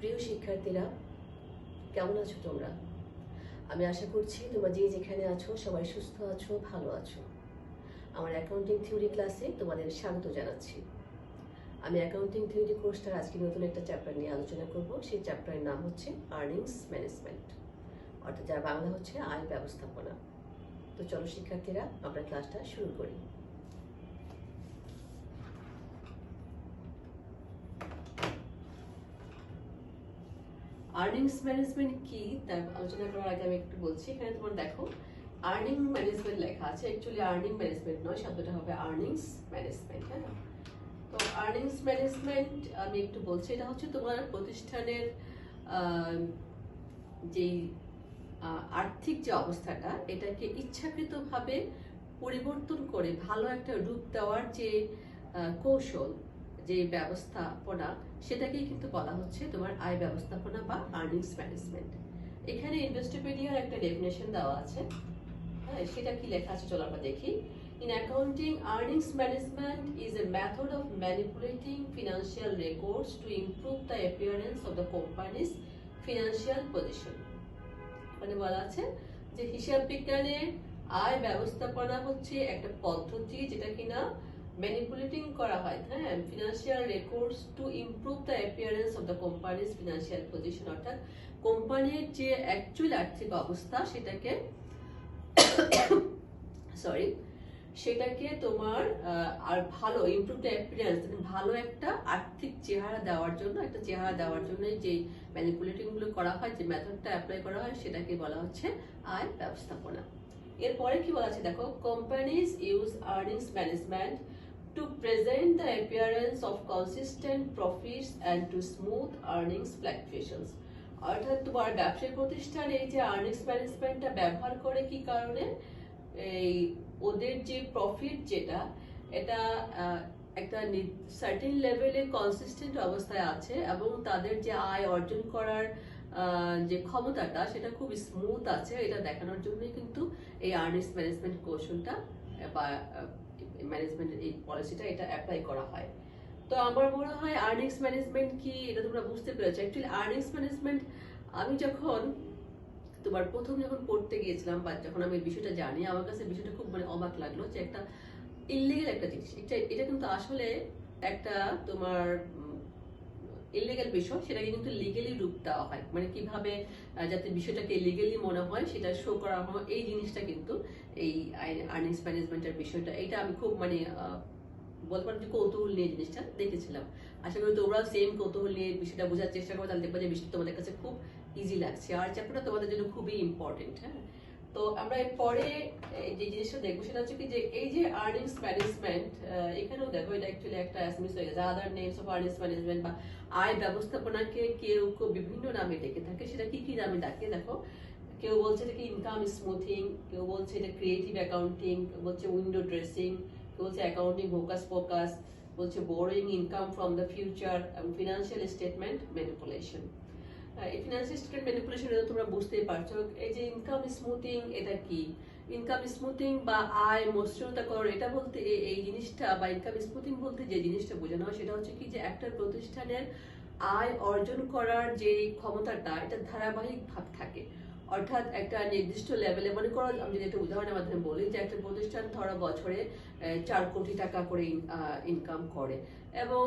প্রিয় শিক্ষার্থীরা, কেমন আছো তোমরা? আমি আশা করছি তোমরা যে যেখানে আছো সবাই সুস্থ আছো, ভালো আছো। আমার অ্যাকাউন্টিং থিওরি ক্লাসে তোমাদের স্বাগত জানাচ্ছি। আমি অ্যাকাউন্টিং থিওরি কোর্সটার আজকে নতুন একটা চ্যাপ্টার নিয়ে আলোচনা করব। সেই চ্যাপ্টারের নাম হচ্ছে আর্নিংস ম্যানেজমেন্ট, অর্থাৎ যার বাংলা হচ্ছে আয় ব্যবস্থাপনা। তো চলো শিক্ষার্থীরা, আমরা ক্লাসটা শুরু করি। আর্নিংস ম্যানেজমেন্ট কি তার আলোচনা করার আগে আমি একটু বলছি। এখানে তোমার দেখো আর্নিং ম্যানেজমেন্ট লেখা আছে, অ্যাকচুয়ালি আর্নিং ম্যানেজমেন্ট নয়, শব্দটা হবে আর্নিংস ম্যানেজমেন্ট। হ্যাঁ, তো আর্নিংস ম্যানেজমেন্ট আমি একটু বলছি, এটা হচ্ছে তোমার প্রতিষ্ঠানের যেই আর্থিক যে অবস্থাটা, এটাকে ইচ্ছাকৃতভাবে পরিবর্তন করে ভালো একটা রূপ দেওয়ার যে কৌশল, যে ব্যবস্থাপনা, সেটাকেই কিন্তু বলা হচ্ছে তোমার আয় ব্যবস্থাপনা বা আর্নিংস ম্যানেজমেন্ট। এখানে ইনভেস্টোপিডিয়ার একটা ডেফিনেশন দেওয়া আছে। হ্যাঁ, সেটা কি লেখা আছে চলো আমরা দেখি। In accounting, earnings management is a method of manipulating financial records to improve the appearance of the company's financial position. মানে বলা আছে যে হিসাব বিজ্ঞানে আয় ব্যবস্থাপনা হচ্ছে একটা পদ্ধতি যেটা কিনা ম্যানিপুলেটিং করা হয়, হ্যাঁ, financial records to improve the appearance of the companies financial position, অর্থাৎ কোম্পানির যে অ্যাকচুয়াল আর্থিক অবস্থা সেটাকে তোমার আর ভালো ইমপ্রুভ দ্য অ্যাপিয়ারেন্স, ভালো একটা আর্থিক চেহারা দেওয়ার জন্য যে ম্যানিপুলেটিং গুলো করা হয়, যে মেথডটা অ্যাপ্লাই করা হয়, সেটাকে বলা হচ্ছে আয় ব্যবস্থাপনা। এরপরে কি বলা আছে দেখো, companies use earnings management to present the appearance of consistent profits and to smooth earnings fluctuations. অর্থাৎ তোমার ব্যবসায়িক প্রতিষ্ঠান এই যে আর্নিংস ম্যানেজমেন্টটা ব্যবহার করে কি কারণে, এই ওদের যে প্রফিট যেটা, এটা একটা সার্টেন লেভেলে কনসিস্টেন্ট অবস্থায় আছে এবং তাদের যে আয় অর্জন করার যে ক্ষমতাটা সেটা খুব স্মুথ আছে, এটা দেখানোর জন্যই কিন্তু এই আর্নিংস ম্যানেজমেন্ট কৌশলটা বা ম্যানেজমেন্টের এই পলিসিটা এটা অ্যাপ্লাই করা হয়। তো আমার মনে হয় আর্নিংস ম্যানেজমেন্ট কি এটা তোমরা বুঝতে পেরেছো। অ্যাকচুয়ালি আর্নিংস ম্যানেজমেন্ট আমি যখন যখন পড়তে গিয়েছিলাম বা যখন আমি বিষয়টা জানি, আমার কাছে বিষয়টা খুব অবাক লাগলো যে একটা ইলিগাল একটা জিনিস, এটা কিন্তু আসলে একটা তোমার ইলিগাল বিষয়, সেটাকে কিন্তু লিগেলি রূপ দেওয়া হয়, মানে কিভাবে যাতে বিষয়টাকে লিগেলি মনে হয় সেটা শো করা হয়, এই জিনিসটা কিন্তু এই আর্নিংস ম্যানেজমেন্টের বিষয়টা, এটা আমি খুব বলতে পারো যে কৌতূহল নিয়ে জিনিসটা দেখেছিলাম। আশা করি তোমরাও সেম কৌতূহল নিয়ে বিষয়টা বোঝার চেষ্টা করো, তাহলে দেখবো যে বিষয়টা তোমাদের কাছে খুব ইজি লাগছে আর চ্যাপ্টারটা তোমাদের জন্য খুবই ইম্পর্টেন্ট। হ্যাঁ, তো আমরা পরে যে জিনিসটা দেখবো সেটা হচ্ছে কি যে এই যে আর্নিংস ম্যানেজমেন্ট, এখানেও দেখো এটা অ্যাকচুয়ালি একটা অ্যাসমিস হয়ে গেছে, আদার নেমস অফ আর্নিংস ম্যানেজমেন্ট বা আয় ব্যবস্থাপনাকে কেউ বিভিন্ন নামে ডেকে থাকে। সেটা কি কি নামে ডাকে দেখো, কেউ বলছে এটাকে ইনকাম স্মুথিং, কেউ বলছে এটা ক্রিয়েটিভ অ্যাকাউন্টিং, বলছে উইন্ডো ড্রেসিং, কেউ বলছে অ্যাকাউন্টিং ফোকাস, বলছে boring income from the future, এবং ফিনান্সিয়াল স্টেটমেন্ট ম্যানিপুলেশন। এই ফিনান্সিয়াল স্টেটমেন্ট ম্যানিপুলেশন এটা তোমরা বুঝতেই পারছো। এই যে ইনকাম স্মুথিং, এটা কি ইনকাম স্মুথিং বা আয় মসৃণতাকরণ, এটা বলতে এই জিনিসটা বা ইনকাম স্মুথিং বলতে যে জিনিসটা বোঝানো হয় সেটা হচ্ছে কি যে একটা প্রতিষ্ঠানের আয় অর্জন করার যে ক্ষমতাটা, এটা ধারাবাহিক ভাব থাকে, অর্থাৎ একটা নির্দিষ্ট লেভেলে, মনে করো আমি যদি একটা উদাহরণের মাধ্যমে বলি যে একটা প্রতিষ্ঠান ধরো বছরে 4 কোটি টাকা করে ইনকাম করে এবং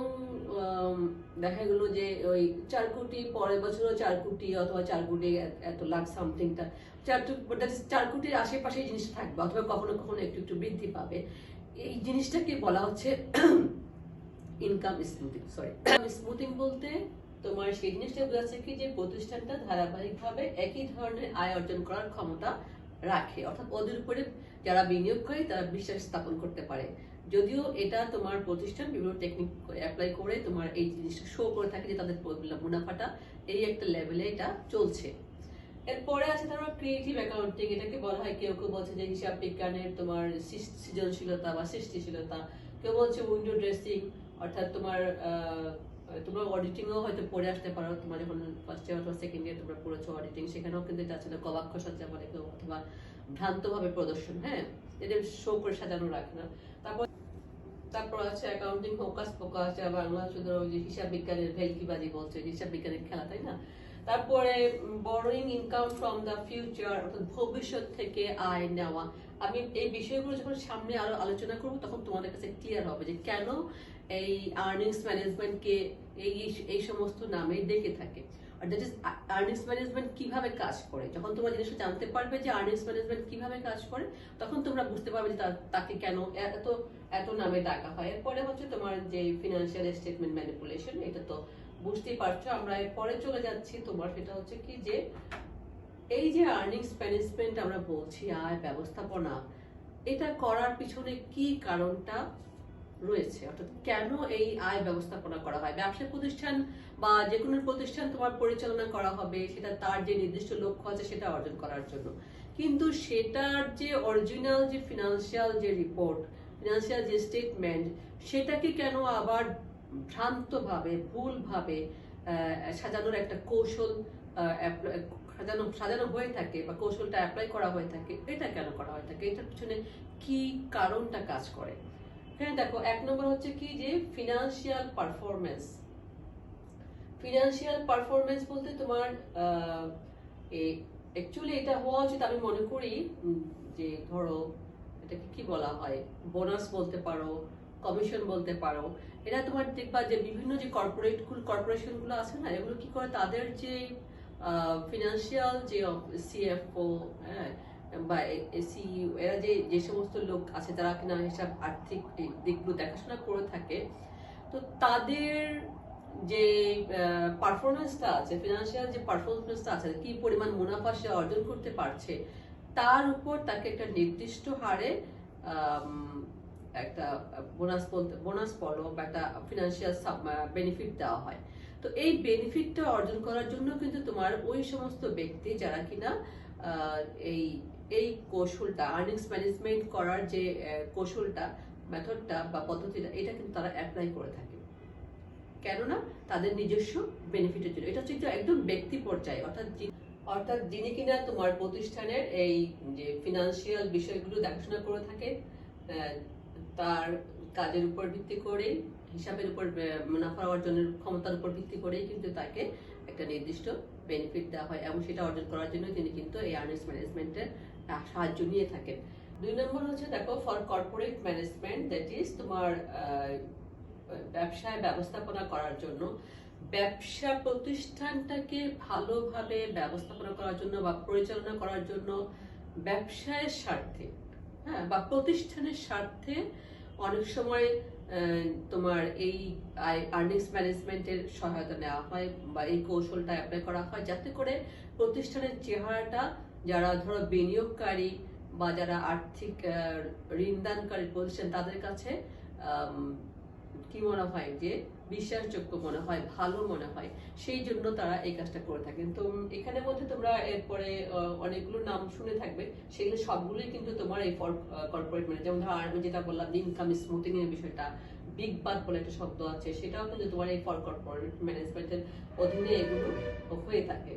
দেখা গেল যে ওই 4 কোটি পরের বছরও 4 কোটি অথবা 4 কোটি এত লাখ সামথিংটা 4 কোটির আশেপাশে জিনিসটা থাকবে অথবা কখনো কখনো একটু একটু বৃদ্ধি পাবে। এই জিনিসটাকে বলা হচ্ছে ইনকাম স্মুথিং। স্মুথিং বলতে তোমার সেই জিনিসটা বোঝাচ্ছে কি যে প্রতিষ্ঠানটা ধারাবাহিকভাবে একই ধরনের আয় অর্জন করার ক্ষমতা রাখে, অর্থাৎ ওদের উপরে যারা বিনিয়োগ করে তারা বিশ্বাস স্থাপন করতে পারে। যদিও এটা তোমার প্রতিষ্ঠান বিভিন্ন টেকনিক অ্যাপ্লাই করে তোমার এই জিনিসটা শো করে থাকে যে তাদের মুনাফাটা এই একটা লেভেলে এটা চলছে। এরপরে আছে তোমার ক্রিয়েটিভ অ্যাকাউন্টিং, এটাকে বলা হয়, কেউ কেউ বলছে যে হিসাব বিজ্ঞানের তোমার সৃজনশীলতা বা সৃষ্টিশীলতা, কেউ বলছে উইন্ডো ড্রেসিং, অর্থাৎ তোমরা অডিটিংও হয়তো পড়ে আসতে পারো, তোমরা যখন ফার্স্ট ইয়ার অথবা সেকেন্ড ইয়ার তোমরা পড়েছো অডিটিং, সেখানেও কিন্তু এটা আছে গবাক্ষ সজ্জা বলে কেউ, অথবা ভ্রান্তভাবে প্রদর্শন, হ্যাঁ, এদের শো করে সাজানো রাখে না। তারপর তারপর আছে অ্যাকাউন্টিং হোকাস পোকাস, যা বাংলা শুধু ওই যে হিসাব বিজ্ঞানের ভেলকিবাজি বলছে, হিসাব বিজ্ঞানের খেলা, তাই না? তারপরে borrowing income from the future, অর্থাৎ ভবিষ্যৎ থেকে আয় নেওয়া। আমি এই বিষয়গুলো যখন সামনে আরো আলোচনা করব তখন তোমাদের কাছে ক্লিয়ার হবে যে কেন এই আর্নিংস ম্যানেজমেন্টকে এই এই সমস্ত নামে ডেকে থাকে। আর দ্যাট ইজ আর্নিংস ম্যানেজমেন্ট কিভাবে কাজ করে। যখন তোমরা জিনিসটা জানতে পারবে যে আর্নিংস ম্যানেজমেন্ট কিভাবে কাজ করে, তখন তোমরা বুঝতে পারবে যে তাকে কেন এত এত নামে ডাকা হয়। এরপরে হচ্ছে তোমার যে ফিনান্সিয়াল স্টেটমেন্ট ম্যানিপুলেশন, এটা তো বুঝতেই পারছো। আমরা এরপরে চলে যাচ্ছি তোমার, সেটা হচ্ছে কি যে এই যে আর্নিংস ম্যানেজমেন্ট আমরা বলছি, আয় ব্যবস্থাপনা, এটা করার পিছনে কি কারণটা রয়েছে, অর্থাৎ কেন এই আয় ব্যবস্থাপনা করা হয়। ব্যবসা প্রতিষ্ঠান বা যে কোনো প্রতিষ্ঠান তোমার পরিচালনা করা হবে, সেটা তার যে নির্দিষ্ট লক্ষ্য আছে সেটা অর্জন করার জন্য। কিন্তু সেটার যে অরিজিনাল যে ফিনান্সিয়াল যে রিপোর্ট, ফিনান্সিয়াল যে স্টেটমেন্ট, সেটাকে কেন আবার ভ্রান্তভাবে ভুলভাবে সাজানোর একটা কৌশল সাজানো হয়ে থাকে বা কৌশলটা অ্যাপ্লাই করা হয়ে থাকে, এটা কেন করা হয়ে থাকে, এটার পিছনে কি কারণটা কাজ করে। হ্যাঁ দেখো, এক নম্বর হচ্ছে কি যে ফিনান্সিয়াল পারফরমেন্স। ফিনান্সিয়াল পারফরমেন্স বলতে তোমার অ্যাকচুয়ালি এটা হওয়া উচিত, আমি মনে করি যে ধরো এটাকে কি বলা হয়, বোনাস বলতে পারো, কমিশন বলতে পারো। এটা তোমার দেখবা যে বিভিন্ন যে কর্পোরেশন গুলো আছে না, এগুলো কি করে তাদের যে ফিনান্সিয়াল যে সিএফও, হ্যাঁ, বা সিইও, এরা যে যে সমস্ত লোক আছে যারা কিনা হিসাব আর্থিক দিকগুলো দেখাশোনা করে থাকে, তো তাদের যে পারফরমেন্সটা আছে, ফিনান্সিয়াল যে পারফরমেন্সটা আছে, কি পরিমাণ মুনাফা সে অর্জন করতে পারছে, তার উপর তাকে একটা নির্দিষ্ট হারে একটা বোনাস বলো বা একটা ফিনান্সিয়াল বেনিফিট দেওয়া হয়। তো এই বেনিফিটটা অর্জন করার জন্য কিন্তু তোমার ওই সমস্ত ব্যক্তি যারা কিনা এই এই কৌশলটা, আর্নিংস ম্যানেজমেন্ট করার যে কৌশলটা, মেথডটা বা পদ্ধতিটা, এটা কিন্তু তারা অ্যাপ্লাই করে থাকে। কেননা তাদের নিজস্ব বেনিফিটের জন্য। এটা হচ্ছে একদম ব্যক্তি পর্যায়ে, অর্থাৎ যিনি কিনা তোমার প্রতিষ্ঠানের এই যে ফিনান্সিয়াল বিষয়গুলো দেখাশোনা করে থাকে, তার কাজের উপর ভিত্তি করে, হিসাবের উপর মুনাফা অর্জনের ক্ষমতার উপর ভিত্তি করেই কিন্তু তাকে একটা নির্দিষ্ট বেনিফিট দেওয়া হয়, এবং সেটা অর্জন করার জন্য তিনি কিন্তু এই আর্নিংস ম্যানেজমেন্টের সাহায্য নিয়ে থাকেন। 2 নম্বর হচ্ছে দেখো for corporate management, that is তোমার ব্যবসায় ব্যবস্থাপনা করার জন্য, ব্যবসা প্রতিষ্ঠানটাকে ভালোভাবে ব্যবস্থাপনা করার জন্য বা পরিচালনা করার জন্য, ব্যবসায়ের স্বার্থে, হ্যাঁ, বা প্রতিষ্ঠানের স্বার্থে অনেক সময় তোমার এই আর্নিংস ম্যানেজমেন্টের সহায়তা নেওয়া হয় বা এই কৌশলটা অ্যাপ্লাই করা হয়, যাতে করে প্রতিষ্ঠানের চেহারাটা যারা ধরো বিনিয়োগকারী বা যারা আর্থিক ঋণদানকারী প্রতিষ্ঠান, তাদের কাছে কি মনে হয় যে বিশ্বাসযোগ্য মনে হয়, ভালো মনে হয়, সেই জন্য তারা এই কাজটা করে থাকেন। তো এখানে মধ্যে তোমরা এরপরে অনেকগুলো নাম শুনে থাকবে, সেগুলো সবগুলোই কিন্তু তোমার এই কর্পোরেট ম্যানেজমেন্ট, যেমন ধরো আমি যেটা বললাম ইনকাম স্মুথিং এর বিষয়টা, বিগ বাদ বলে একটা শব্দ আছে, সেটাও কিন্তু তোমার এই কর্পোরেট ম্যানেজমেন্টের অধীনে এগুলো হয়ে থাকে।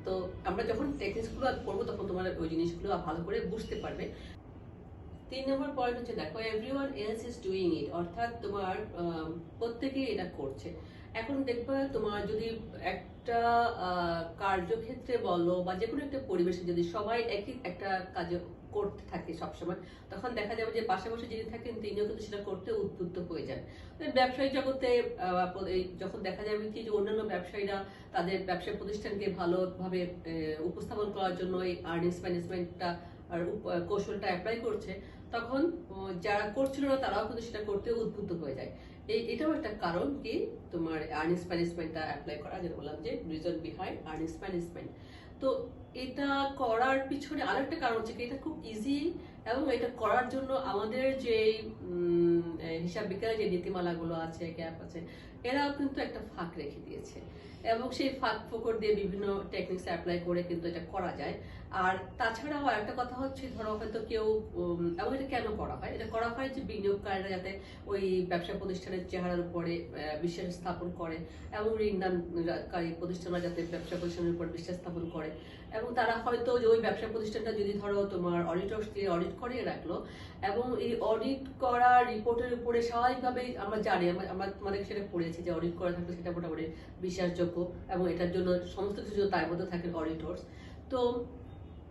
তো আমরা যখন টেকনিক্স গুলো পড়বো তখন তোমার ওই জিনিসগুলো ভালো করে বুঝতে পারবে। 3 নম্বর পয়েন্ট হচ্ছে দেখো everyone else is doing it, অর্থাৎ তোমার প্রত্যেকেই এটা করছে। এখন দেখবা তোমার যদি একটা কার্যক্ষেত্রে বলো বা যে কোনো একটা পরিবেশে যদি সবাই একই একটা কাজ করতে থাকে সবসময়, তখন দেখা যাবে যে পাশাপাশি যিনি থাকেন তিনিও কিন্তু সেটা করতে উদ্বুদ্ধ হয়ে যান। ব্যবসায়ী জগতে যখন দেখা যাবে কি যে অন্যান্য ব্যবসায়ীরা তাদের ব্যবসা প্রতিষ্ঠানকে ভালোভাবে উপস্থাপন করার জন্য এই আর্নিংস ম্যানেজমেন্টটা আর কৌশলটা অ্যাপ্লাই করছে, তখন যারা করছিল না তারাও কিন্তু সেটা করতে উদ্বুদ্ধ হয়ে যায়। এটাও একটা কারণ কি তোমার আর্নিংস ম্যানেজমেন্টটা অ্যাপ্লাই করা, যেটা বললাম যে রিজন বিহাইন্ড আর্নিংস ম্যানেজমেন্ট। তো এটা করার পিছনে আরেকটা কারণ হচ্ছে কি এটা খুব ইজি, এবং এটা করার জন্য আমাদের যে হিসাব বিজ্ঞানের যে নীতিমালাগুলো আছে, গ্যাপ আছে, এরাও কিন্তু একটা ফাঁক রেখে দিয়েছে, এবং সেই ফাঁক ফোকর দিয়ে বিভিন্ন টেকনিক্স অ্যাপ্লাই করে কিন্তু এটা করা যায়। আর তাছাড়াও একটা কথা হচ্ছে, ধরো হয়তো কেউ এবং এটা কেন করা হয়, এটা করা হয় যে বিনিয়োগকারীরা যাতে ওই ব্যবসা প্রতিষ্ঠানের চেহারার উপরে বিশ্বাস স্থাপন করে, এবং ঋণদানকারী প্রতিষ্ঠানরা যাতে ব্যবসা প্রতিষ্ঠানের উপর বিশ্বাস স্থাপন করে, এবং তারা হয়তো ওই ব্যবসা প্রতিষ্ঠানটা যদি ধরো তোমার অডিটর্স দিয়ে অডিট করিয়ে রাখলো, এবং এই অডিট করা রিপোর্টের উপরে স্বাভাবিকভাবেই আমরা জানি, আমরা তোমাদের সেটা পড়েছি যে অডিট করা থাকলে সেটা মোটামুটি বিশ্বাসযোগ্য, এবং এটার জন্য সমস্ত কিছু তার মধ্যে থাকেন অডিটর্স। তো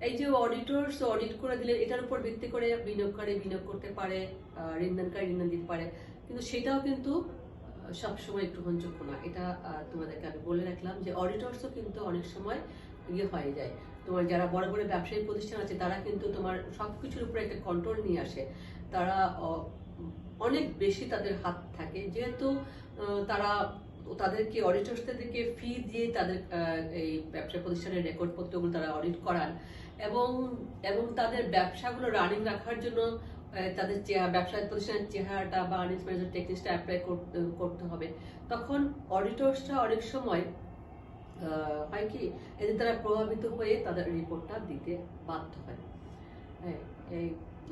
এই যে অডিটর্স অডিট করে দিলে এটার উপর ভিত্তি করে বিনিয়োগকারী বিনিয়োগ করতে পারে, ঋণদানকারী ঋণদান দিতে পারে, কিন্তু সেটাও কিন্তু সবসময় গ্রহণযোগ্য না। এটা তোমাদেরকে আমি বলে রাখলাম যে অডিটর্সও কিন্তু অনেক সময় হয়ে যায়। তোমার যারা বড় বড় ব্যবসায়িক প্রতিষ্ঠান আছে তারা কিন্তু তোমার সবকিছুর উপরে একটা কন্ট্রোল নিয়ে আসে, তারা অনেক বেশি তাদের হাত থাকে, যেহেতু তারা তাদেরকে অডিটর্সদেরকে ফি দিয়ে তাদের এই ব্যবসা প্রতিষ্ঠানের রেকর্ড পত্রগুলো তারা অডিট করান, এবং এবং তাদের ব্যবসাগুলো রানিং রাখার জন্য তাদের ব্যবসা প্রতিষ্ঠানের চেহারাটা বা আর্নিংস ম্যানেজমেন্ট টেকনিক্সটা অ্যাপ্লাই করতে হবে। তখন অডিটর্সরা অনেক সময় হয় কি, এদের দ্বারা প্রভাবিত হয়ে তাদের রিপোর্টটা দিতে বাধ্য হয়। হ্যাঁ,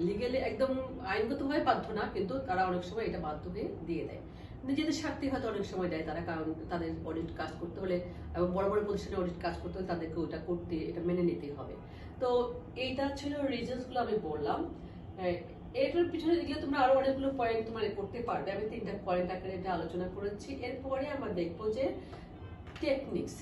লিগেলি একদম আইনগতভাবে বাধ্য না, কিন্তু তারা অনেক সময় এটা বাধ্য হয়ে দিয়ে দেয়, নিজেদের স্বার্থে হয়তো অনেক সময় দেয় তারা, কারণ তাদের অডিট কাজ করতে হলে এবং বড় বড় প্রতিষ্ঠানে অডিট কাজ করতে হলে তাদেরকে ওটা করতে, এটা মেনে নিতেই হবে। তো এইটা ছিল রিজনস গুলো আমি বললাম। এটার পিছনে দেখলে তোমরা আরো অনেকগুলো পয়েন্ট তোমার করতে পারবে, আমি 3টা পয়েন্ট আকারে এটা আলোচনা করেছি। এরপরে আমরা দেখবো যে টেকনিক্স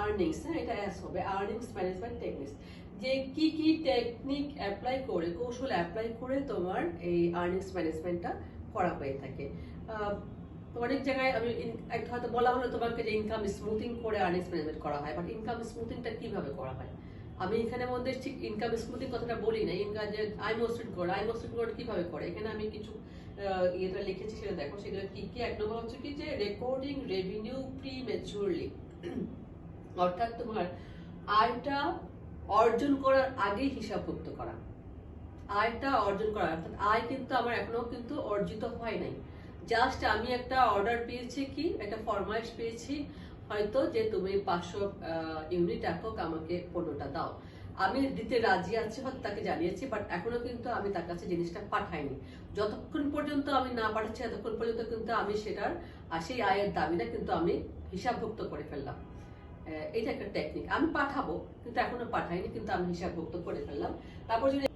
আর্নিংস, এটা এস হবে আর্নিংস ম্যানেজমেন্ট টেকনিক্স, যে কি কি টেকনিক অ্যাপ্লাই করে, কৌশল অ্যাপ্লাই করে তোমার এই আর্নিংস ম্যানেজমেন্টটা করা হয়ে থাকে। অনেক জায়গায় আমি একটা হয়তো বলা হলো তোমাকে যে ইনকাম স্মুথিং করে আর্নিংস ম্যানেজমেন্ট করা হয়, বাট ইনকাম স্মুথিংটা কিভাবে করা হয় আমি এখানে মধ্যে ঠিক ইনকাম স্মুথিং কথাটা বলি না। ইনকাম যে আই মসৃণ গড় কিভাবে করে, এখানে আমি কিছু ইয়েটা লিখেছি সেটা দেখো, সেগুলো কি কি। এক নম্বর হচ্ছে কি যে রেকর্ডিং রেভিনিউ প্রিম্যাচুরলি, অর্থাৎ তোমার আয়টা অর্জন করার আগেই হিসাবভুক্ত করা। আয়টা অর্জন করা অর্থাৎ আয় কিন্তু আমার এখনো কিন্তু অর্জিত হয় নাই, জাস্ট আমি একটা অর্ডার পেয়েছি, কি একটা ফরমাইশ পেয়েছি হয়তো যে তুমি 500 ইউনিট একক আমাকে পণ্যটা দাও, আমি দিতে রাজি আছি, হয়তো তাকে জানিয়েছি, বাট এখনো কিন্তু আমি তার কাছে জিনিসটা পাঠাইনি। যতক্ষণ পর্যন্ত আমি না পাঠাচ্ছি ততক্ষণ পর্যন্ত কিন্তু আমি সেটার সেই আয়ের দাবিটা কিন্তু আমি হিসাবভুক্ত করে ফেললাম। এটা একটা টেকনিক, আমি পাঠাবো কিন্তু এখনো পাঠাইনি, কিন্তু আমি হিসাবভুক্ত করে ফেললাম। তারপর যদি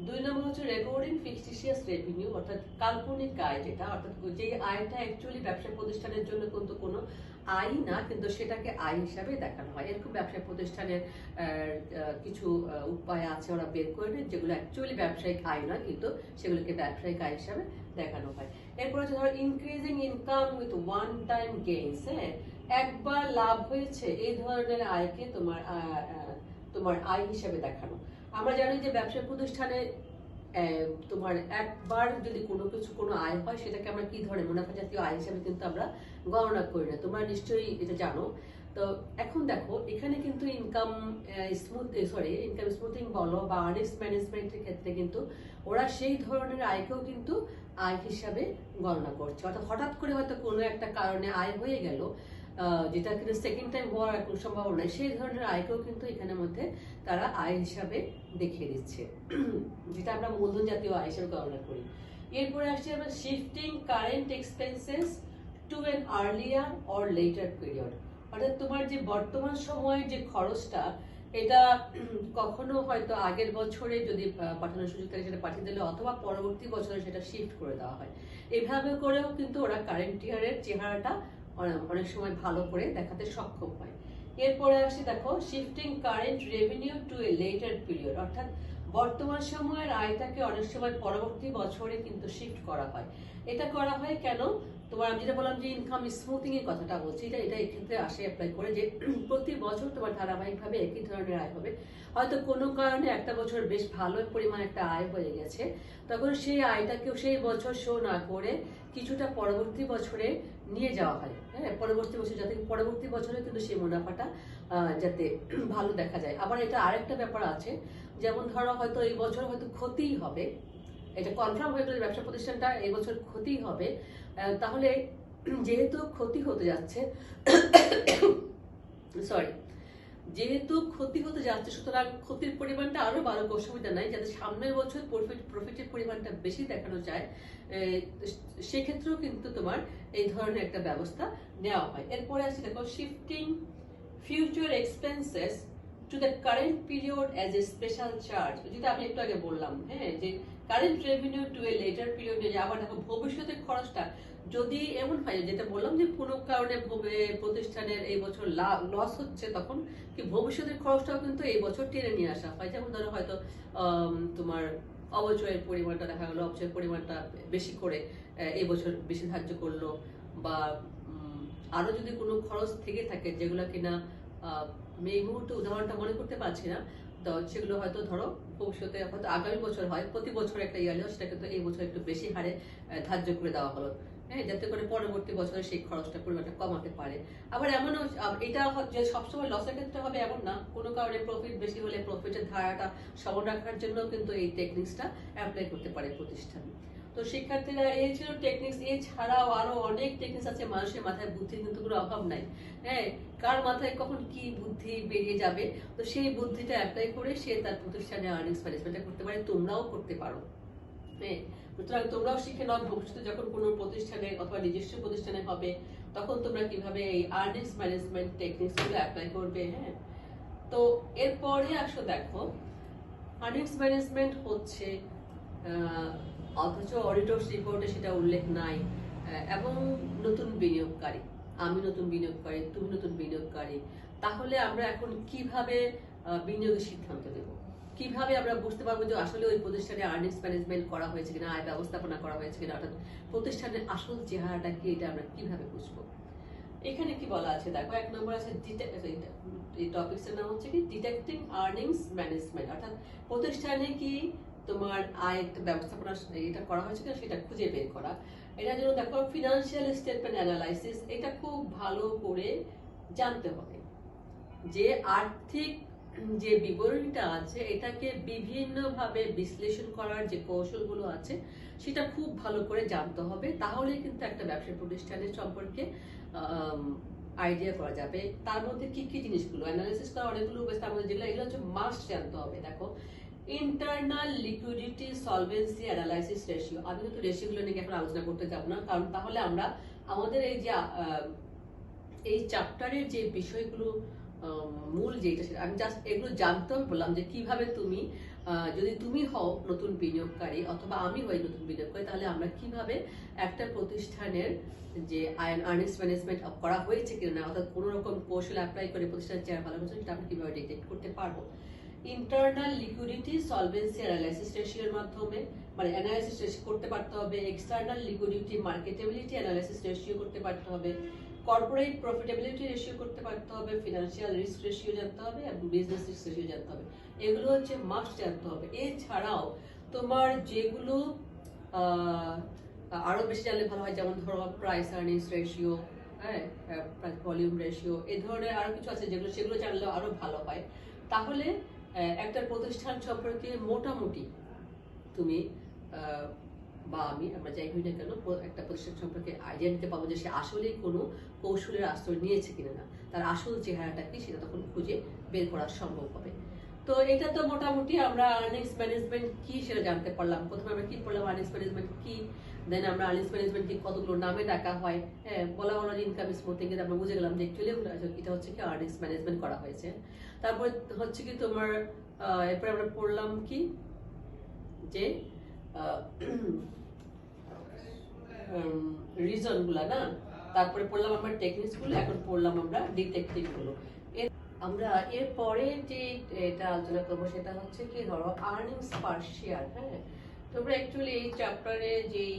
2 নম্বর হচ্ছে রেকর্ডিং ফিকটিশিয়াস রেভিনিউ, অর্থাৎ কাল্পনিক আয়, যেটা অর্থাৎ যে আয়টা অ্যাকচুয়ালি ব্যবসা প্রতিষ্ঠানের জন্য কিন্তু কোনো আয় না, কিন্তু সেটাকে আয় হিসাবে দেখানো হয়। এরকম ব্যবসা প্রতিষ্ঠানের কিছু উপায় আছে ওরা বের করে নেয়, যেগুলো অ্যাকচুয়ালি ব্যবসায়িক আয় না, কিন্তু সেগুলোকে ব্যবসায়িক আয় হিসাবে দেখানো হয়। এরপর হচ্ছে ধরো increasing income with one time gains, হ্যাঁ, একবার লাভ হয়েছে এই ধরনের আয়কে তোমার আয় হিসাবে দেখানো। আমরা জানি যে ব্যবসা প্রতিষ্ঠানে তোমার একবার যদি কোনো আয় হয় সেটাকে আমরা কি ধরনের মুনাফা জাতীয় আয় হিসাবে কিন্তু আমরা গণনা করি না, তোমরা নিশ্চয়ই এটা জানো। তো এখন দেখো এখানে কিন্তু ইনকাম স্মুথিং বলো বা আর্নিংস ম্যানেজমেন্টের ক্ষেত্রে কিন্তু ওরা সেই ধরনের আয়কেও কিন্তু আয় হিসাবে গণনা করছে। অর্থাৎ হঠাৎ করে হয়তো কোনো একটা কারণে আয় হয়ে গেল, যেটা কিন্তু সেকেন্ড টাইম হওয়ার কোনো সম্ভাবনা নাই, সেই ধরনের আয়কেও কিন্তু এখানের মধ্যে তারা আয় হিসাবে দেখিয়ে দিচ্ছে, যেটা আমরা মূলধন জাতীয় আয় হিসাবে গণনা করি। এরপরে আসছে আমরা shifting current expenses to an earlier or later period, অর্থাৎ তোমার যে বর্তমান সময়ের যে খরচটা, এটা কখনো হয়তো আগের বছরে যদি পাঠানোর সুযোগ থাকে সেটা পাঠিয়ে দিলে, অথবা পরবর্তী বছরে সেটা শিফট করে দেওয়া হয়। এভাবে করেও কিন্তু ওরা কারেন্ট ইয়ারের চেহারাটা অনেক সময় ভালো করে দেখাতে সক্ষম হয়। এরপরে আসি দেখো shifting current revenue to a later period, অর্থাৎ বর্তমান সময়ের আয়টাকে অনেক সময় পরবর্তী বছরে কিন্তু শিফট করা হয়। এটা করা হয় কেন, তোমার আমি যেটা বললাম যে ইনকাম স্মুথিং এর কথাটা বলছি, এটা এক্ষেত্রে আসে অ্যাপ্লাই করে যে প্রতি বছর তোমার ধারাবাহিকভাবে একই ধরনের আয় হবে। হয়তো কোনো কারণে একটা বছর বেশ ভালো পরিমাণ একটা আয় হয়ে গেছে, তখন সেই আয়টাকেও সেই বছর শো না করে কিছুটা পরবর্তী বছরে নিয়ে যাওয়া হয়। হ্যাঁ, পরবর্তী বছর যাতে পরবর্তী বছরে কিন্তু সেই মুনাফাটা যাতে ভালো দেখা যায়। আবার এটা আরেকটা ব্যাপার আছে, যেমন ধরো হয়তো এই বছর হয়তো ক্ষতিই হবে, এটা কনফার্ম হয়ে গেলে ব্যবসা প্রতিষ্ঠানটা এই বছর ক্ষতিই হবে, তাহলে যেহেতু ক্ষতি হতে যাচ্ছে যেহেতু ক্ষতি হতে যাচ্ছে, সুতরাং ক্ষতির পরিমাণটা আরো বাড়ুক, অসুবিধা নাই, যাতে সামনের বছর প্রফিটের পরিমাণটা বেশি দেখানো যায়, সেক্ষেত্রেও কিন্তু তোমার এই ধরনের একটা ব্যবস্থা নেওয়া হয়। এরপরে আছে দেখো, shifting future expenses to the current period as a special charge, যেটা আমি একটু আগে বললাম, হ্যাঁ, যে current revenue to a later period, যে আবার দেখো ভবিষ্যতের খরচটা যদি এমন হয়, যেটা বললাম যে কোনো কারণে প্রতিষ্ঠানের এই বছর লস হচ্ছে, তখন কি ভবিষ্যতের খরচটাও কিন্তু এই বছর টেনে নিয়ে আসা হয়। যেমন ধরো হয়তো তোমার অবচয়ের পরিমাণটা দেখা গেলো, অবচয়ের পরিমাণটা বেশি করে এই বছর বেশি ধার্য করলো, বা আরো যদি কোনো খরচ থেকে থাকে যেগুলো কিনা আমি এই মুহূর্তে উদাহরণটা মনে করতে পারছি না, তো সেগুলো হয়তো ধরো ভবিষ্যতে হয়তো আগামী বছর হয়, প্রতি বছর একটা ইয়ার সেটা কিন্তু এই বছর একটু বেশি হারে ধার্য করে দেওয়া হলো, হ্যাঁ, যাতে করে পরবর্তী বছরে সেই খরচটা পরিমাণটা কমাতে পারে। আবার এমনও এটা যে সবসময় লসের ক্ষেত্রে হবে এমন না, কোনো কারণে প্রফিট বেশি হলে প্রফিটের ধারাটা সমান রাখার জন্য কিন্তু এই টেকনিক্সটা অ্যাপ্লাই করতে পারে প্রতিষ্ঠান। তো শিক্ষার্থীরা, এই ছিল টেকনিক্স। এছাড়াও আরো অনেক টেকনিক্স আছে, মানুষের মাথায় বুদ্ধির কিন্তু কোনো অভাব নাই, হ্যাঁ, কার মাথায় কখন কি বুদ্ধি বেরিয়ে যাবে, তো সেই বুদ্ধিটা অ্যাপ্লাই করে সে তার প্রতিষ্ঠানে আর্নিংস ম্যানেজমেন্টটা করতে পারে, তোমরাও করতে পারো, হ্যাঁ। সুতরাং তোমরাও শিখে নাও, ভবিষ্যতে যখন কোনো প্রতিষ্ঠানে অথবা নিজস্ব প্রতিষ্ঠানে হবে, তখন তোমরা কিভাবে এই আর্নিংস ম্যানেজমেন্ট টেকনিক্স গুলো অ্যাপ্লাই করবে, হ্যাঁ। তো এরপরে আসো দেখো, আর্নিংস ম্যানেজমেন্ট হচ্ছে অথচ অডিটরস রিপোর্টে সেটা উল্লেখ নাই, এবং নতুন বিনিয়োগকারী, আমি নতুন বিনিয়োগকারী, তুমি নতুন বিনিয়োগকারী, তাহলে আমরা এখন কিভাবে বিনিয়োগের সিদ্ধান্ত নেব, কিভাবে আমরা বুঝতে পারবো যে আসলে ওই প্রতিষ্ঠানে আর্নিংস ম্যানেজমেন্ট করা হয়েছে কিনা, আয় ব্যবস্থাপনা করা হয়েছে কিনা, অর্থাৎ প্রতিষ্ঠানের আসল চেহারাটা কি, এটা আমরা কিভাবে বুঝবো। এখানে কি বলা আছে দেখো, এক নম্বর আছে এই টপিকসের নাম হচ্ছে কি ডিটেক্টিং আর্নিংস ম্যানেজমেন্ট, অর্থাৎ প্রতিষ্ঠানে কি তোমার আয় ব্যবস্থাপনা এটা করা হয়েছে কিনা সেটা খুঁজে বের করা। এটার জন্য দেখো ফিনান্সিয়াল স্টেটমেন্ট অ্যানালাইসিস, এটা খুব ভালো করে জানতে হবে যে আর্থিক যে বিবরণীটা আছে এটাকে বিভিন্নভাবে বিশ্লেষণ করার যে কৌশলগুলো আছে সেটা খুব ভালো করে জানতে হবে, তাহলে কিন্তু একটা ব্যবসা প্রতিষ্ঠানের সম্পর্কে আইডিয়া করা যাবে। তার মধ্যে কি কি জিনিসগুলো অ্যানালাইসিস করা, অনেকগুলো উপায়, তার মধ্যে যেগুলো এগুলো হচ্ছে মাস্ট জানতে হবে। দেখো, internal liquidity solvency analysis ratio, আমি কিন্তু রেশিওগুলো নিয়ে এখন আলোচনা করতে যাব না, কারণ তাহলে আমরা আমাদের এই চ্যাপ্টারের যে বিষয়গুলো মূল যেটা সেটা আমি জাস্ট এগুলো জানতে বললাম, যে কিভাবে তুমি যদি তুমি হও নতুন বিনিয়োগকারী অথবা আমি হই নতুন বিনিয়োগকারী, তাহলে আমরা কিভাবে একটা প্রতিষ্ঠানের যে আর্নিংস ম্যানেজমেন্ট করা হয়েছে কিনা, অর্থাৎ কোনো রকম কৌশল অ্যাপ্লাই করে প্রতিষ্ঠানের চেয়ার ভালো হচ্ছে সেটা আমরা কিভাবে ডিটেক্ট করতে পারবো। ইন্টারনাল লিকুইডিটি সলভেন্সি অ্যানালাইসিস রেশিওর মাধ্যমে মানে অ্যানালাইসিস করতে পারতে হবে, এক্সটার্নাল লিকুইডিটি মার্কেটেবিলিটি অ্যানালাইসিস রেশিও করতে পারতে হবে, কর্পোরেট প্রফিটেবিলিটি রেশিও করতে পারতে হবে, ফিনান্সিয়াল রিস্ক রেশিও জানতে হবে এবং বিজনেস রিস্ক রেশিও জানতে হবে, এগুলো হচ্ছে মাস্ট জানতে হবে। এছাড়াও তোমার যেগুলো আরো বেশি জানলে ভালো হয়, যেমন ধরো প্রাইস আর্নিংস রেশিও, হ্যাঁ, ভলিউম রেশিও, এই ধরনের আরো কিছু আছে যেগুলো, সেগুলো জানলে আরো ভালো হয়। তাহলে একটা প্রতিষ্ঠান সম্পর্কে মোটামুটি তুমি বা আমরা যাই হই না কেন একটা প্রতিষ্ঠান সম্পর্কে আইডিয়া নিতে পারবো যে সে আসলেই কোনো কৌশলের আশ্রয় নিয়েছে কিনা, না তার আসল চেহারাটা কি সেটা তখন খুঁজে বের করা সম্ভব হবে। তো এটা তো মোটামুটি আমরা আর্নিংস ম্যানেজমেন্ট কি সেটা জানতে পারলাম। প্রথমে আমরা কি পড়লাম, আর্নিংস ম্যানেজমেন্ট কি, দেন আমরা আর্নিংস ম্যানেজমেন্ট কি কতগুলো নামে ডাকা হয়, হ্যাঁ, বলা ইনকাম স্মুথিং, আমরা বুঝে গেলাম যে অ্যাকচুয়ালি এটা হচ্ছে কি আর্নিংস ম্যানেজমেন্ট করা হয়েছে। তারপরে হচ্ছে কি তোমার এরপরে আমরা পড়লাম কি যে রিজন গুলা না, তারপরে পড়লাম আমরা টেকনিক্স গুলো, এখন পড়লাম আমরা ডিটেকটিভ গুলো। আমরা এরপরে যে এটা আলোচনা করবো সেটা হচ্ছে কি ধরো আর্নিংস পার শেয়ার। হ্যাঁ, তোমরা অ্যাকচুয়ালি এই চ্যাপ্টারে যেই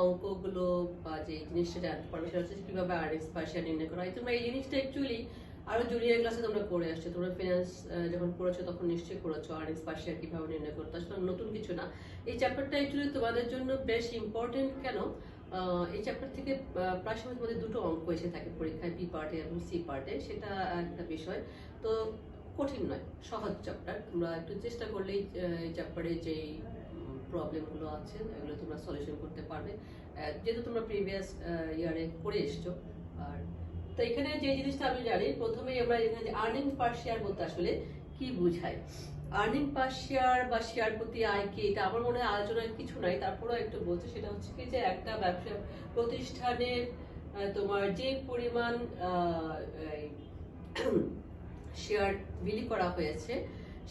অঙ্কগুলো বা যে জিনিসটা জানতে পারবে সেটা হচ্ছে কিভাবে আর্নিংস পার শেয়ার নির্ণয় করা হয়। তোমরা এই জিনিসটা অ্যাকচুয়ালি আরো জুনিয়র ক্লাসে তোমরা পড়ে আসছো, তোমরা ফিনান্স যখন পড়েছো তখন নিশ্চয়ই পড়েছো আর্নিংস পার শেয়ার কিভাবে নির্ণয় করতে, আসলে নতুন কিছু না। এই চ্যাপ্টারটা অ্যাকচুয়ালি তোমাদের জন্য বেশ ইম্পর্টেন্ট। কেন, এই চ্যাপ্টার থেকে প্রায় সময় তোমাদের দুটো অঙ্ক এসে থাকে পরীক্ষায়, বি পার্টে এবং সি পার্টে, সেটা একটা বিষয়। তো কঠিন নয়, সহজ চ্যাপ্টার, তোমরা একটু চেষ্টা করলেই এই চ্যাপ্টারে যেই প্রবলেমগুলো আছে এগুলো তোমরা সলিউশন করতে পারবে, যেহেতু তোমরা প্রিভিয়াস ইয়ারে করে এসছো। আর তো এখানে যে জিনিসটা আমি জানি, প্রথমেই আমরা এখানে আর্নিং পার শেয়ার বলতে আসলে কি বোঝায়। আর্নিং পার শেয়ার বা শেয়ার প্রতি আয় কি, এটা আমার মনে হয় আলোচনার কিছু নাই, তারপরেও একটু বলছি। সেটা হচ্ছে কি যে একটা ব্যবসা প্রতিষ্ঠানের তোমার যে পরিমাণ শেয়ার বিলি করা হয়েছে,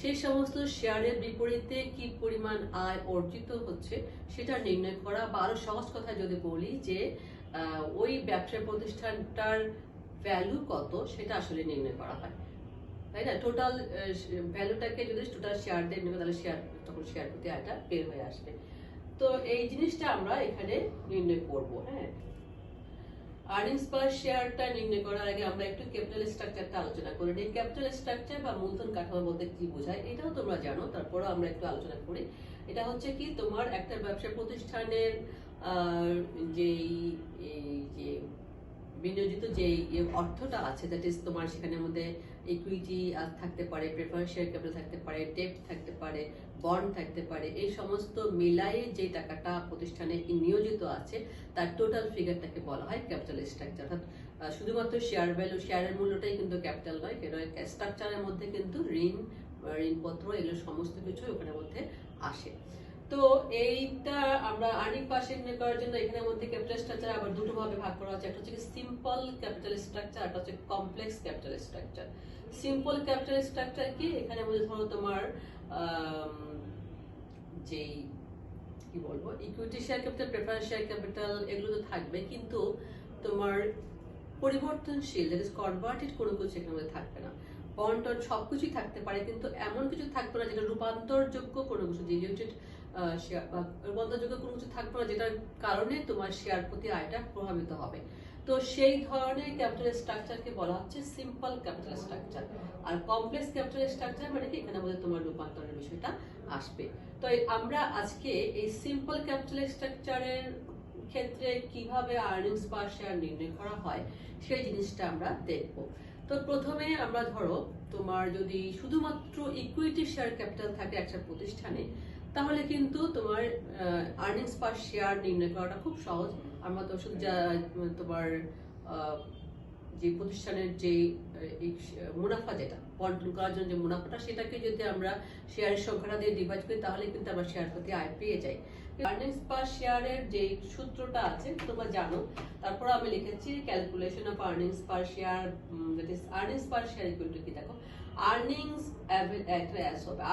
সেই সমস্ত শেয়ারের বিপরীতে কি পরিমাণ আয় অর্জিত হচ্ছে সেটা নির্ণয় করা, বা আরো সহজ কথা যদি বলি যে ওই ব্যবসা প্রতিষ্ঠানটার ভ্যালু কত সেটা আসলে নির্ণয় করা হয়, তাই না? টোটাল ভ্যালুটাকে যদি টোটাল শেয়ার দিয়ে নেবে তাহলে শেয়ার, তখন শেয়ার প্রতি আয়টা বের হয়ে আসবে। তো এই জিনিসটা আমরা এখানে নির্ণয় করব। হ্যাঁ, আর্নিংস পার শেয়ারটা নির্ণয় করার আগে আমরা একটু ক্যাপিটাল স্ট্রাকচারটা আলোচনা করে নিই। ক্যাপিটাল স্ট্রাকচার বা মূলধন কাঠামো বলতে কি বোঝায় এটাও তোমরা জানো, তারপরেও আমরা একটু আলোচনা করি। এটা হচ্ছে কি তোমার একটা ব্যবসা প্রতিষ্ঠানের যেই যে বিনিয়োজিত যে অর্থটা আছে, দ্যাট ইজ তোমার সেখানের মধ্যে ইকুইটি থাকতে পারে, প্রেফারেন্স শেয়ার ক্যাপিটাল থাকতে পারে, ডেট থাকতে পারে, বন্ড থাকতে পারে, এই সমস্ত মিলায়ে যে টাকাটা প্রতিষ্ঠানে নিয়োজিত আছে তার টোটাল ফিগারটাকে বলা হয় ক্যাপিটাল স্ট্রাকচার। অর্থাৎ শুধুমাত্র শেয়ার ভ্যালু, শেয়ারের মূল্যটাই কিন্তু ক্যাপিটাল নয়, স্ট্রাকচারের মধ্যে কিন্তু ঋণপত্র এগুলো সমস্ত কিছু ওখানের মধ্যে আসে। তো এইটা আমরা আর্নিং পার শেয়ার নির্ণয় করার জন্য এখানের মধ্যে ক্যাপিটাল স্ট্রাকচার আবার দুটো ভাবে ভাগ করা হচ্ছে। একটা হচ্ছে সিম্পল ক্যাপিটাল স্ট্রাকচার, একটা হচ্ছে complex capital structure. Simple capital structure কি, এখানে মধ্যে ধরো তোমার যেই কি বলবো equity share capital, preference share capital এগুলো তো থাকবে, কিন্তু তোমার পরিবর্তনশীল, দ্যাট ইজ কনভার্টেড কোনো কিছু এখানে মধ্যে থাকবে না। বন্ড সবকিছুই থাকতে পারে, কিন্তু এমন কিছু থাকবে না যেটা রূপান্তরযোগ্য কোনো কিছু, ডিলিউটেড শেয়ার বা রূপান্তরযোগ্য কোনো কিছু থাকবে না যেটার কারণে তোমার শেয়ার প্রতি আয়টা প্রভাবিত হবে। তো সেই ধরনের ক্যাপিটাল স্ট্রাকচারকে বলা হচ্ছে সিম্পল ক্যাপিটাল স্ট্রাকচার। আর কমপ্লেক্স ক্যাপিটাল স্ট্রাকচার মানে কি, এখানে মধ্যে তোমার রূপান্তরের বিষয়টা আসবে। তো আমরা আজকে এই সিম্পল ক্যাপিটাল স্ট্রাকচারের ক্ষেত্রে কিভাবে আর্নিংস পার শেয়ার নির্ণয় করা হয় সেই জিনিসটা আমরা দেখব। তো প্রথমে আমরা ধরো তোমার যদি শুধুমাত্র ইকুইটি শেয়ার ক্যাপিটাল থাকে একটা প্রতিষ্ঠানে, তাহলে কিন্তু তোমার আর্নিংস পার শেয়ার নির্ণয় করাটা খুব সহজ। আমরা তো শুধু তোমার যে প্রতিষ্ঠানের যে মুনাফা, যেটা বন্টন করার জন্য যে মুনাফাটা, সেটাকে যদি আমরা শেয়ারের সংখ্যাটা দিয়ে ডিভাইড করি তাহলে কিন্তু আমরা শেয়ার প্রতি আয় পেয়ে যাই। আর্নিংস পার শেয়ারের যে সূত্রটা আছে তোমরা জানো, তারপর আমি লিখেছি calculation of earnings per share, that is earnings per share equal to কি, দেখো earnings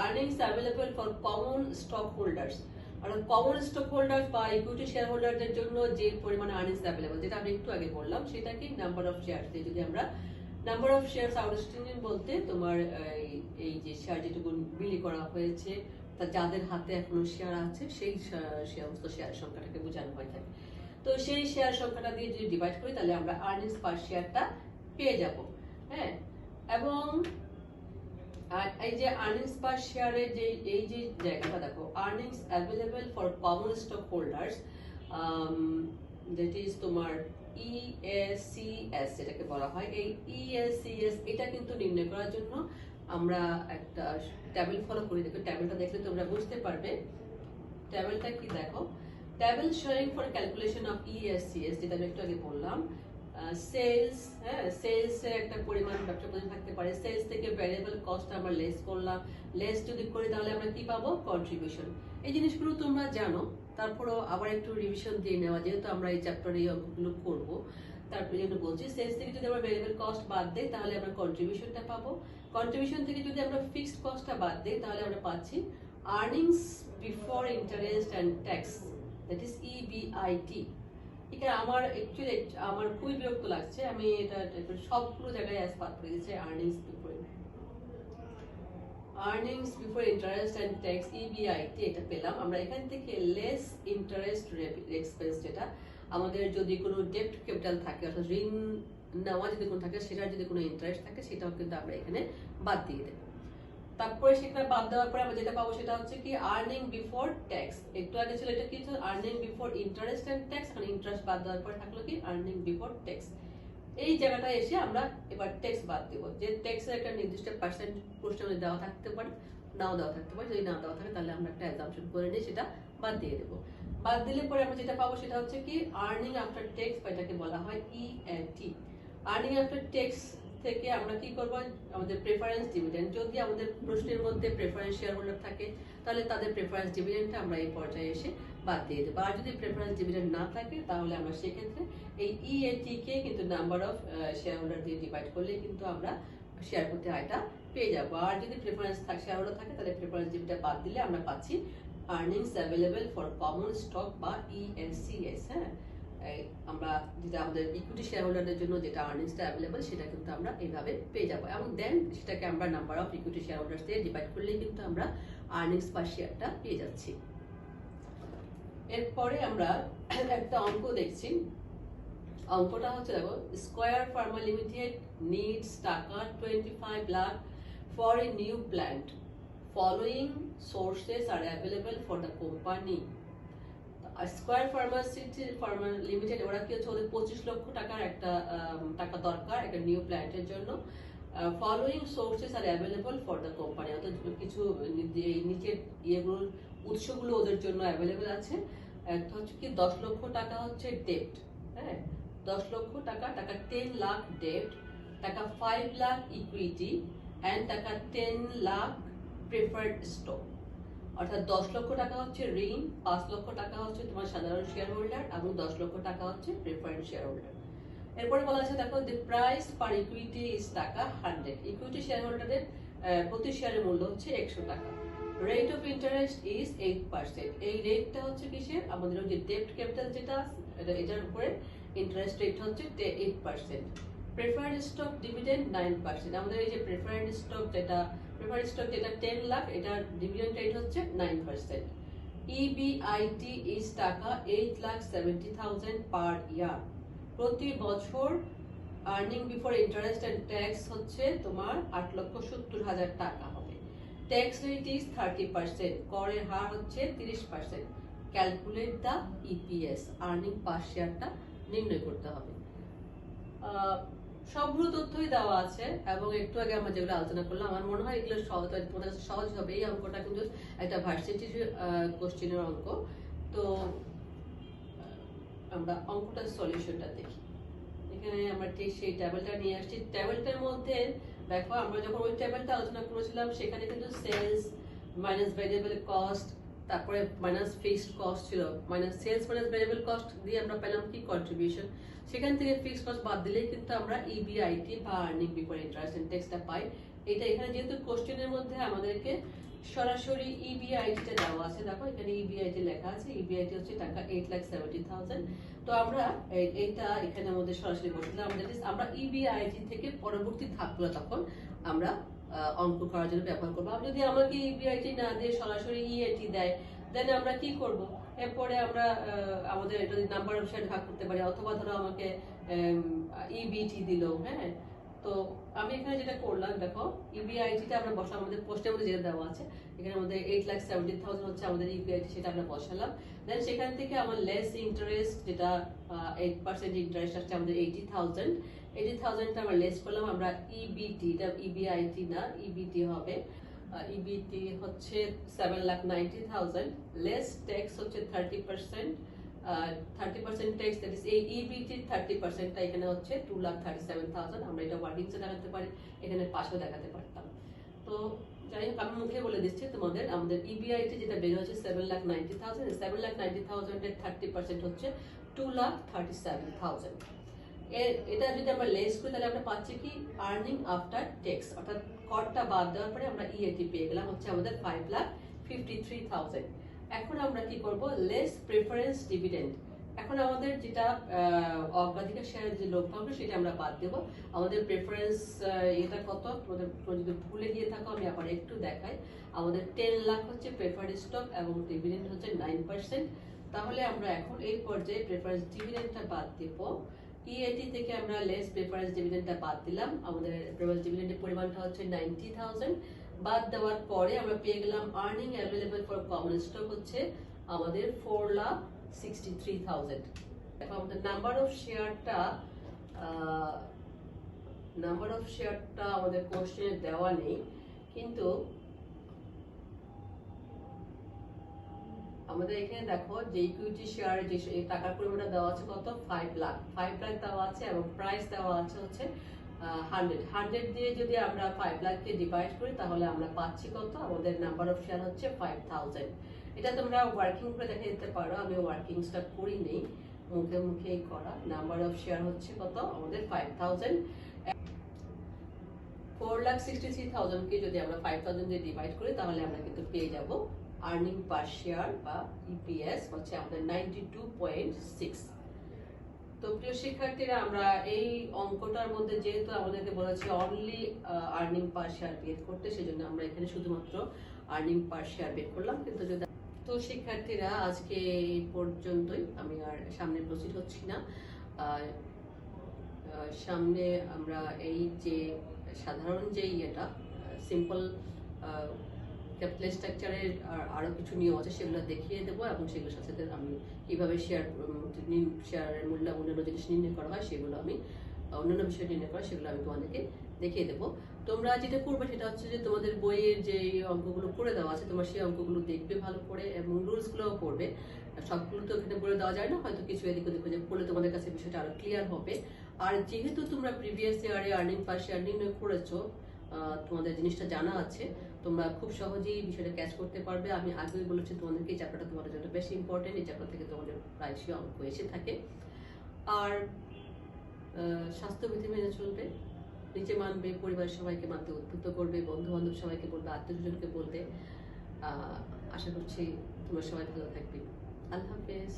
earnings available for common stock holders, অর্থাৎ কমন স্টক হোল্ডার বা ইকুইটি শেয়ার হোল্ডারদের জন্য যে পরিমাণ আর্নিংস অ্যাভেলেবল, যেটা আমি একটু আগে বললাম, সেটাকে নাম্বার অফ শেয়ার দিয়ে যদি আমরা নাম্বার অফ শেয়ারস আউটস্ট্যান্ডিং বলতে তোমার এই যে শেয়ার যেটুকু বিলি করা হয়েছে তা যাদের হাতে এখনো শেয়ার আছে সেই সমস্ত শেয়ার সংখ্যাটাকে বোঝানো হয়ে থাকে। তো সেই শেয়ার সংখ্যাটা দিয়ে যদি ডিভাইড করি তাহলে আমরা আর্নিংস পার শেয়ারটা পেয়ে যাব। হ্যাঁ, এবং এই যে আর্নিংস পার শেয়ারের যে এই যে জায়গাটা দেখো, earnings available for common stock holders, that is তোমার ESCS যেটাকে বলা হয়। এই ESCS এটা কিন্তু নির্ণয় করার জন্য আমরা একটা টেবিল ফলো করি। দেখো টেবিলটা দেখলে তোমরা বুঝতে পারবে টেবিলটা কি। দেখো table showing for calculation of ESCS, যেটা আমি একটু আগে বললাম। সেলস, হ্যাঁ সেলস এর একটা পরিমাণ ব্যবসা প্রতিষ্ঠান থাকতে পারে, সেলস থেকে ভ্যারিয়েবল কস্ট আমরা লেস করলাম, লেস যদি করি তাহলে আমরা কি পাবো, কন্ট্রিবিউশন। এই জিনিসগুলো তোমরা জানো, তারপরেও আবার একটু রিভিশন দিয়ে নেওয়া, যেহেতু আমরা এই চ্যাপ্টারে এই অঙ্কগুলো করবো তারপরে জন্য বলছি। সেলস থেকে যদি আমরা ভ্যারিয়েবল কস্ট বাদ দেই তাহলে আমরা কন্ট্রিবিউশনটা পাবো, কন্ট্রিবিউশন থেকে যদি আমরা ফিক্সড কস্টটা বাদ দেই তাহলে আমরা পাচ্ছি earnings before interest and tax, that is EBIT। এখানে আমার অ্যাকচুয়ালি আমার খুবই বিরক্ত লাগছে, আমি এটা সবগুলো জায়গায় অ্যাজ পার করে দিয়েছি earnings before interest and tax EBIT, এটা পেলাম আমরা এখান থেকে। লেস ইন্টারেস্ট এক্সপেন্স, যেটা আমাদের যদি কোনো ডেট ক্যাপিটাল থাকে, অর্থাৎ ঋণ নেওয়া যদি কোনো থাকে, সেটার যদি কোনো ইন্টারেস্ট থাকে সেটাও কিন্তু আমরা এখানে বাদ দিয়ে দেব। তারপরে সেটা বাদ দেওয়ার পরে আমরা যেটা পাবো সেটা হচ্ছে কি আর্নিং বিফোর ট্যাক্স। একটু আগে ছিল এটা কি ছিল, earning before interest and tax, এখন ইন্টারেস্ট বাদ দেওয়ার পরে থাকলো কি আর্নিং বিফোর ট্যাক্স। এই জায়গাটায় এসে আমরা এবার ট্যাক্স বাদ দেবো, যে ট্যাক্সের একটা নির্দিষ্ট পার্সেন্ট কোশ্চেনে দেওয়া থাকতে পারে, নাও দেওয়া থাকতে পারে। যদি না দেওয়া থাকে তাহলে আমরা একটা অ্যাজাম্পশন করে নিয়ে সেটা বাদ দিয়ে দেবো। বাদ দিলে পরে আমরা যেটা পাবো সেটা হচ্ছে কি আর্নিং আফটার ট্যাক্স, বা এটাকে বলা হয় EAT। আর্নিং আফটার ট্যাক্স থেকে আমরা কি করব, আমাদের প্রেফারেন্স ডিভিডেন্ড, যদি আমাদের প্রশ্নের মধ্যে প্রেফারেন্স শেয়ার হোল্ডার থাকে তাহলে তাদের প্রেফারেন্স ডিভিডেন্ডটা আমরা এই পর্যায়ে এসে বাদ দিয়ে দেবো। আর যদি প্রেফারেন্স ডিভিডেন্ড না থাকে তাহলে আমরা সেক্ষেত্রে এই ইএটি কে কিন্তু নাম্বার অফ শেয়ার হোল্ডার দিয়ে ডিভাইড করলে কিন্তু আমরা শেয়ার প্রতি আয়টা পেয়ে যাবো। আর যদি প্রেফারেন্স শেয়ার হোল্ডার থাকে তাহলে প্রেফারেন্স ডিভিডেন্ড বাদ দিলে আমরা পাচ্ছি earnings available for common stock বা ইএনসিএস। হ্যাঁ, আমরা যেটা আমাদের ইকুইটি শেয়ার হোল্ডারদের জন্য যেটা আর্নিংসটা অ্যাভেলেবল সেটা কিন্তু আমরা এইভাবে পেয়ে যাবো, এবং দেন সেটাকে আমরা number of equity share holders দিয়ে ডিভাইড করলেই কিন্তু আমরা আর্নিংস পার শেয়ারটা পেয়ে যাচ্ছি। এরপরে আমরা একটা অঙ্ক দেখছি। অঙ্কটা হচ্ছে দেখো, স্কয়ার ফার্মা লিমিটেড নিডস টাকা 25 lakh for a new plant, following sources R available for the company. Square Pharma limited ওরা কি হচ্ছে, ওদের 25 লক্ষ টাকার একটা টাকা দরকার একটা নিউ প্ল্যান্টের জন্য। Following sources R available for the company, অর্থাৎ কিছু নিচের ইয়েগুলোর উৎসগুলো ওদের জন্য অ্যাভেলেবল আছে। একটা হচ্ছে কি 10 লক্ষ টাকা হচ্ছে ডেট, হ্যাঁ 10 লক্ষ টাকা, টাকা 10 লাখ ডেট, টাকা 5 লাখ ইকুইটি অ্যান্ড টাকা 10 লাখ প্রেফার্ড স্টক। অর্থাৎ 10 লক্ষ টাকা হচ্ছে ঋণ, 5 লক্ষ টাকা হচ্ছে তোমার সাধারণ শেয়ার হোল্ডার এবং 10 লক্ষ টাকা হচ্ছে প্রেফারেন্স শেয়ার হোল্ডার। এরপরে বলা আছে দেখো, দি প্রাইস পার ইকুইটি ইজ টাকা 100, ইকুইটি শেয়ার হোল্ডারের প্রতি শেয়ারের মূল্য হচ্ছে 100 টাকা। রেট অফ ইন্টারেস্ট ইজ 8%, এই রেটটা হচ্ছে কিসের, আমাদের যে ডেট ক্যাপিটাল যেটা এটার উপরে ইন্টারেস্ট রেট হচ্ছে 8%। প্রেফার্ড স্টক ডিভিডেন্ড 9%, আমাদের এই যে প্রেফার্ড স্টক যেটা 10 লাখ, এটার ডিভিডেন্ড রেট হচ্ছে 9%। ইবিআইটি ইজ টাকা 8,70,000 পার ইয়ার, প্রতি বছর earning before interest and tax হচ্ছে তোমার 8,70,000 টাকা হবে। ট্যাক্স রেট ইজ 30%, করের হার হচ্ছে 30%। ক্যালকুলেট দ্য ইপিএস, আর্নিং পার শেয়ারটা নির্ণয় করতে হবে। সবগুলো তথ্যই দেওয়া আছে এবং একটু আগে আমরা যেগুলো আলোচনা করলাম, আমার মনে হয় এগুলো তোমাদের কাছে সহজ হবে। এই অঙ্কটা কিন্তু একটা ভার্সিটির কোশ্চেনের অঙ্ক। তো আমরা অঙ্কটার সলিউশনটা দেখি। এখানে আমরা ঠিক সেই টেবিলটা নিয়ে আসছি। টেবিলটার মধ্যে দেখো, আমরা যখন ওই টেবিলটা আলোচনা করেছিলাম সেখানে কিন্তু সেলস মাইনাস ভেরিয়েবল কস্ট, তারপরে মাইনাস ফিক্সড কস্ট ছিল, minus sales minus variable cost দিয়ে আমরা পেলাম কি কন্ট্রিবিউশন। সেখান থেকে ফিক্সড কস্ট বাদ দিলেই কিন্তু আমরা ইবিআইটি বা আর্নিং বিফোর ইন্টারেস্ট এন্ড ট্যাক্সটা পাই। এটা এখানে যেহেতু কোশ্চেনের মধ্যে আমাদেরকে সরাসরি ইবিআইটিটা দেওয়া আছে, দেখো এখানে ইবিআইটি লেখা আছে, ইবিআইটি হচ্ছে টাকা 8,70,000। তো আমরা এইটা এখানে আমাদের সরাসরি বসে আমরা ইবিআইটি থেকে পরবর্তী ধাপগুলো তখন আমরা অঙ্ক করার জন্য ব্যবহার করবো। আর যদি আমাকে ইবিআইটি না দিয়ে সরাসরি ইএটি দেয়, দেন আমরা কি করব, এরপরে আমরা আমাদের যদি নাম্বার অফ শেয়ার ভাগ করতে পারি, অথবা ধরো আমাকে ইবিটি দিল। হ্যাঁ, তো আমি এখানে যেটা করলাম, দেখো ইবিআইটিটা আমরা বসালাম, আমাদের পোস্টের মধ্যে যেটা দেওয়া আছে এখানে আমাদের 8,70,000 হচ্ছে আমাদের ইবিআইটি, সেটা আমরা বসালাম। দেন সেখান থেকে আমার লেস ইন্টারেস্ট যেটা 8% ইন্টারেস্ট আসছে আমাদের 80,000টা আমরা লেস করলাম। আমরা ইবিটি, এটা ইবিআইটি না, ইবিটি হবে। ইবিটি হচ্ছে 7,90,000, লেস ট্যাক্স হচ্ছে 30%, 30% ট্যাক্স, দ্যাট ইজ এই ইবিটি 30%টা এখানে হচ্ছে 2,37,000। আমরা এটা ওয়ার্কিংসে দেখাতে পারি, এখানে পাশেও দেখাতে পারতাম। তো যাই হোক, আমি মুখে বলে দিচ্ছি তোমাদের, আমাদের ইবিআইটি যেটা বের হচ্ছে 7,90,000, 7,90,000 এর 30% হচ্ছে 2,37,000। এটা যদি আমরা লেস করি তাহলে আমরা পাচ্ছি কি আর্নিং আফটার ট্যাক্স, অর্থাৎ করটা বাদ দেওয়ার পরে আমরা ইএটি পেয়ে গেলাম হচ্ছে আমাদের 5,53,000। এখন আমরা কি করব, লেস প্রেফারেন্স ডিভিডেন্ড। এখন আমাদের যেটা অগ্রাধিকার শেয়ারের যে লভ্যাংশ সেটা আমরা বাদ দেব। আমাদের প্রেফারেন্স এটা কত, তোমাদের যদি ভুলে গিয়ে থাকো আমি আবার একটু দেখাই। আমাদের 10 লাখ হচ্ছে প্রেফার্ড স্টক এবং ডিভিডেন্ড হচ্ছে 9%। তাহলে আমরা এখন এই পর্যায়ে প্রেফারেন্স ডিভিডেন্ডটা বাদ দেব। ইএটি থেকে আমরা লেস প্রেফারেন্স ডিভিডেন্ডটা বাদ দিলাম, আমাদের প্রেফারেন্স ডিভিডেন্ডের পরিমাণটা হচ্ছে 90,000। বাদ দেওয়ার পরে আমরা পেয়ে গেলাম earning available for common stock হচ্ছে আমাদের 4,63,000। এখন আমাদের নাম্বার অফ শেয়ারটা আমাদের কোশ্চেনে দেওয়া নেই, কিন্তু আমাদের এখানে দেখো যে ইকুইটি শেয়ারে যে টাকার পরিমাণটা দেওয়া আছে কত 5 লাখ, 5 লাখ দেওয়া আছে এবং প্রাইস দেওয়া আছে হচ্ছে 100 দিয়ে যদি আমরা 5 লাখকে ডিভাইড করি তাহলে আমরা পাচ্ছি কত, আমাদের নাম্বার অফ শেয়ার হচ্ছে 5000। এটা তোমরা ওয়ার্কিং করে দেখে দিতে পারো, আমি ওয়ার্কিংসটা করি নেই, মুখে মুখেই করা। নাম্বার অফ শেয়ার হচ্ছে কত আমাদের 5000। 4,63,000 কে যদি আমরা 5000 দিয়ে ডিভাইড করি তাহলে আমরা কিন্তু পেয়ে যাব আর্নিং পার শেয়ার বা ইপিএস হচ্ছে আমাদের 92.6। তো প্রিয় শিক্ষার্থীরা, আমরা এই অঙ্কটার মধ্যে যেহেতু আমাদেরকে বলেছে অনলি আর্নিং পার শেয়ার বের করতে, সেজন্য আমরা এখানে শুধুমাত্র আর্নিং পার শেয়ার বের করলাম। কিন্তু যদি তো শিক্ষার্থীরা আজকে এই পর্যন্তই, আমি আর সামনে প্রসিড হচ্ছি না। সামনে আমরা এই যে সাধারণ যে ইয়েটা সিম্পল ক্যাপিটাল স্ট্রাকচারের আরো কিছু নিয়ম আছে সেগুলো দেখিয়ে দেবো, এবং সেগুলোর সাথে আমি কিভাবে শেয়ারের মূল্য অন্যান্য জিনিস নির্ণয় করা হয় সেগুলো আমি অন্যান্য বিষয় নির্ণয় করা সেগুলো আমি তোমাদেরকে দেখিয়ে দেবো। তোমরা যেটা করবে সেটা হচ্ছে যে তোমাদের বইয়ের যে অঙ্কগুলো করে দেওয়া আছে তোমরা সেই অঙ্কগুলো দেখবে ভালো করে এবং রুলসগুলোও পড়বে। সবগুলো তো এখানে বলে দেওয়া যায় না, হয়তো কিছু এদিক ওদিক পড়লে তোমাদের কাছে বিষয়টা আরো ক্লিয়ার হবে। আর যেহেতু তোমরা প্রিভিয়াস ইয়ারে আর্নিং পার শেয়ার নির্ণয় করেছো, তোমাদের জিনিসটা জানা আছে, তোমরা খুব সহজেই বিষয়টা ক্যাচ করতে পারবে। আমি আগেই বলেছি তোমাদেরকে এই চ্যাপ্টারটা তোমাদের জন্য বেশি ইম্পর্টেন্ট, এই চ্যাপ্টার থেকে তোমাদের প্রায়শই অঙ্ক এসে থাকে। আর স্বাস্থ্যবিধি মেনে চলবে, নিজে মানবে, পরিবারের সবাইকে মানতে উদ্বুদ্ধ করবে, বন্ধু বান্ধব সবাইকে বলবে, আত্মীয়স্বজনকে বলবে। আশা করছি তোমরা সবাই ভালো থাকবে। আল্লাহ হাফেজ।